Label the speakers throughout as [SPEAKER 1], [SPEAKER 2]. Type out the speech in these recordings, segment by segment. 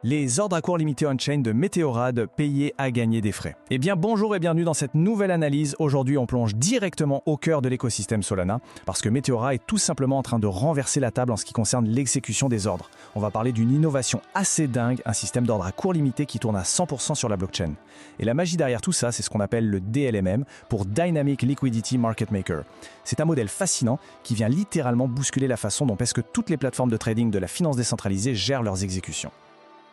[SPEAKER 1] Les ordres à court limité on-chain de Meteora payés à gagner des frais. Eh bien bonjour et bienvenue dans cette nouvelle analyse. Aujourd'hui on plonge directement au cœur de l'écosystème Solana parce que Meteora est tout simplement en train de renverser la table en ce qui concerne l'exécution des ordres. On va parler d'une innovation assez dingue, un système d'ordre à court limité qui tourne à 100% sur la blockchain. Et la magie derrière tout ça, c'est ce qu'on appelle le DLMM pour Dynamic Liquidity Market Maker. C'est un modèle fascinant qui vient littéralement bousculer la façon dont presque toutes les plateformes de trading de la finance décentralisée gèrent leurs exécutions.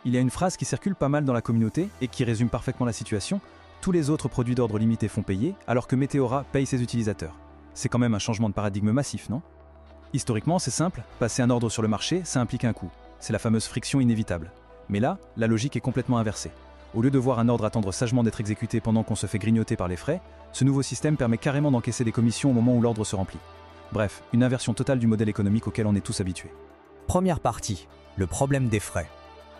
[SPEAKER 2] Il y a une phrase qui circule pas mal dans la communauté et qui résume parfaitement la situation. Tous les autres produits d'ordre limité font payer, alors que Meteora paye ses utilisateurs. C'est quand même un changement de paradigme massif, non? Historiquement, c'est simple, passer un ordre sur le marché, ça implique un coût. C'est la fameuse friction inévitable. Mais là, la logique est complètement inversée. Au lieu de voir un ordre attendre sagement d'être exécuté pendant qu'on se fait grignoter par les frais, ce nouveau système permet carrément d'encaisser des commissions au moment où l'ordre se remplit. Bref, une inversion totale du modèle économique auquel on est tous habitués.
[SPEAKER 3] Première partie, le problème des frais.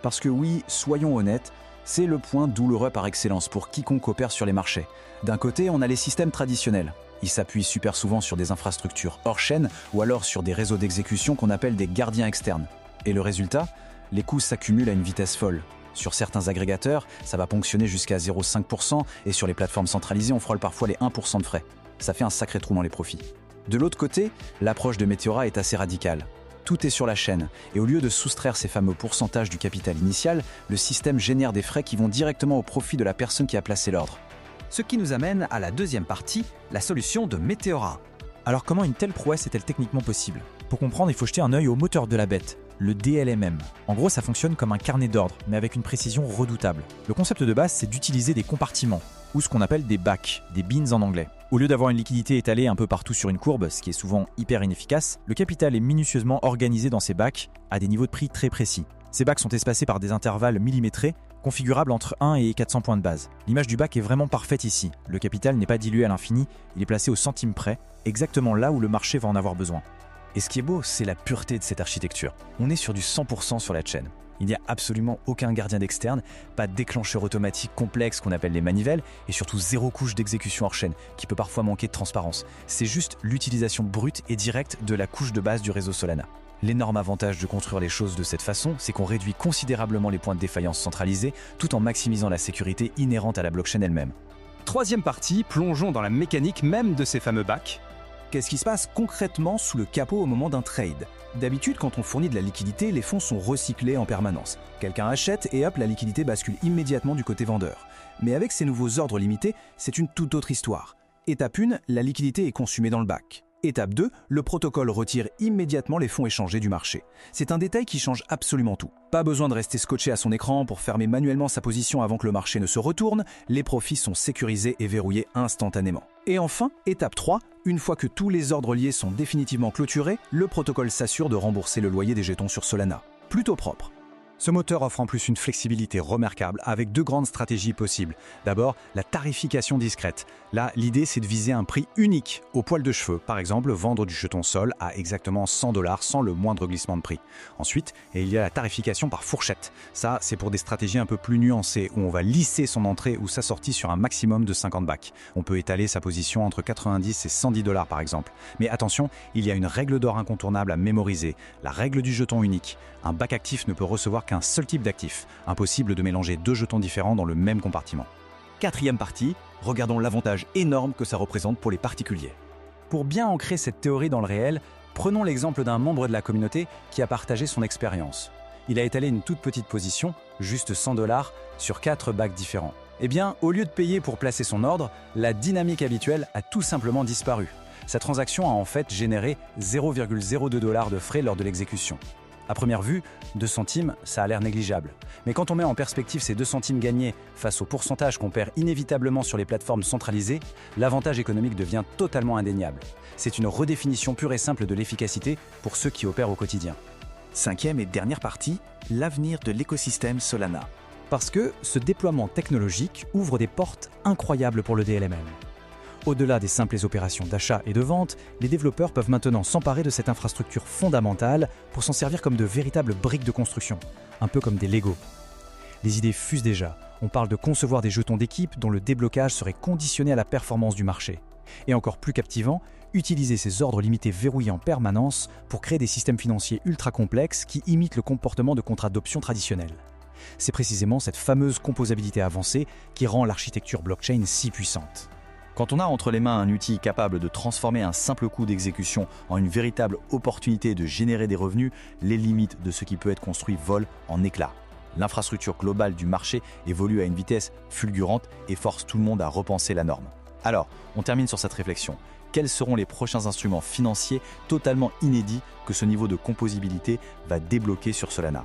[SPEAKER 4] Parce que oui, soyons honnêtes, c'est le point douloureux par excellence pour quiconque opère sur les marchés. D'un côté, on a les systèmes traditionnels. Ils s'appuient super souvent sur des infrastructures hors chaîne ou alors sur des réseaux d'exécution qu'on appelle des gardiens externes. Et le résultat? Les coûts s'accumulent à une vitesse folle. Sur certains agrégateurs, ça va ponctionner jusqu'à 0,5% et sur les plateformes centralisées, on frôle parfois les 1% de frais. Ça fait un sacré trou dans les profits. De l'autre côté, l'approche de Meteora est assez radicale. Tout est sur la chaîne, et au lieu de soustraire ces fameux pourcentages du capital initial, le système génère des frais qui vont directement au profit de la personne qui a placé l'ordre.
[SPEAKER 3] Ce qui nous amène à la deuxième partie, la solution de Meteora. Alors comment une telle prouesse est-elle techniquement possible? Pour comprendre, il faut jeter un œil au moteur de la bête, le DLMM. En gros, ça fonctionne comme un carnet d'ordre, mais avec une précision redoutable. Le concept de base, c'est d'utiliser des compartiments, ou ce qu'on appelle des bacs, des beans en anglais. Au lieu d'avoir une liquidité étalée un peu partout sur une courbe, ce qui est souvent hyper inefficace, le capital est minutieusement organisé dans ces bacs à des niveaux de prix très précis. Ces bacs sont espacés par des intervalles millimétrés, configurables entre 1 et 400 points de base. L'image du bac est vraiment parfaite ici. Le capital n'est pas dilué à l'infini, il est placé au centime près, exactement là où le marché va en avoir besoin.
[SPEAKER 1] Et ce qui est beau, c'est la pureté de cette architecture. On est sur du 100% sur la chaîne. Il n'y a absolument aucun gardien d'externe, pas de déclencheur automatique complexe qu'on appelle les manivelles, et surtout zéro couche d'exécution hors chaîne, qui peut parfois manquer de transparence. C'est juste l'utilisation brute et directe de la couche de base du réseau Solana. L'énorme avantage de construire les choses de cette façon, c'est qu'on réduit considérablement les points de défaillance centralisés, tout en maximisant la sécurité inhérente à la blockchain elle-même.
[SPEAKER 2] Troisième partie, plongeons dans la mécanique même de ces fameux bacs.
[SPEAKER 4] Qu'est-ce qui se passe concrètement sous le capot au moment d'un trade? D'habitude, quand on fournit de la liquidité, les fonds sont recyclés en permanence. Quelqu'un achète et hop, la liquidité bascule immédiatement du côté vendeur. Mais avec ces nouveaux ordres limités, c'est une toute autre histoire. Étape 1, la liquidité est consumée dans le bac. Étape 2, le protocole retire immédiatement les fonds échangés du marché. C'est un détail qui change absolument tout. Pas besoin de rester scotché à son écran pour fermer manuellement sa position avant que le marché ne se retourne, les profits sont sécurisés et verrouillés instantanément. Et enfin, étape 3, une fois que tous les ordres liés sont définitivement clôturés, le protocole s'assure de rembourser le loyer des jetons sur Solana. Plutôt propre.
[SPEAKER 2] Ce moteur offre en plus une flexibilité remarquable avec deux grandes stratégies possibles. D'abord, la tarification discrète. Là, l'idée c'est de viser un prix unique au poil de cheveux. Par exemple, vendre du jeton sol à exactement 100 $ sans le moindre glissement de prix. Ensuite, il y a la tarification par fourchette. Ça, c'est pour des stratégies un peu plus nuancées où on va lisser son entrée ou sa sortie sur un maximum de 50 bacs. On peut étaler sa position entre 90 et 110 $ par exemple. Mais attention, il y a une règle d'or incontournable à mémoriser, la règle du jeton unique. Un bac actif ne peut recevoir qu'un seul type d'actif. Impossible de mélanger deux jetons différents dans le même compartiment.
[SPEAKER 4] Quatrième partie, regardons l'avantage énorme que ça représente pour les particuliers.
[SPEAKER 2] Pour bien ancrer cette théorie dans le réel, prenons l'exemple d'un membre de la communauté qui a partagé son expérience. Il a étalé une toute petite position, juste 100 $, sur 4 bacs différents. Eh bien, au lieu de payer pour placer son ordre, la dynamique habituelle a tout simplement disparu. Sa transaction a en fait généré 0,02 $ de frais lors de l'exécution. À première vue, 2 centimes, ça a l'air négligeable. Mais quand on met en perspective ces 2 centimes gagnés face au pourcentage qu'on perd inévitablement sur les plateformes centralisées, l'avantage économique devient totalement indéniable. C'est une redéfinition pure et simple de l'efficacité pour ceux qui opèrent au quotidien.
[SPEAKER 1] Cinquième et dernière partie, l'avenir de l'écosystème Solana.
[SPEAKER 3] Parce que ce déploiement technologique ouvre des portes incroyables pour le DLMM. Au-delà des simples opérations d'achat et de vente, les développeurs peuvent maintenant s'emparer de cette infrastructure fondamentale pour s'en servir comme de véritables briques de construction, un peu comme des Lego. Les idées fusent déjà. On parle de concevoir des jetons d'équipe dont le déblocage serait conditionné à la performance du marché. Et encore plus captivant, utiliser ces ordres limités verrouillés en permanence pour créer des systèmes financiers ultra complexes qui imitent le comportement de contrats d'options traditionnels. C'est précisément cette fameuse composabilité avancée qui rend l'architecture blockchain si puissante.
[SPEAKER 5] Quand on a entre les mains un outil capable de transformer un simple coût d'exécution en une véritable opportunité de générer des revenus, les limites de ce qui peut être construit volent en éclats. L'infrastructure globale du marché évolue à une vitesse fulgurante et force tout le monde à repenser la norme. Alors, on termine sur cette réflexion. Quels seront les prochains instruments financiers totalement inédits que ce niveau de composabilité va débloquer sur Solana ?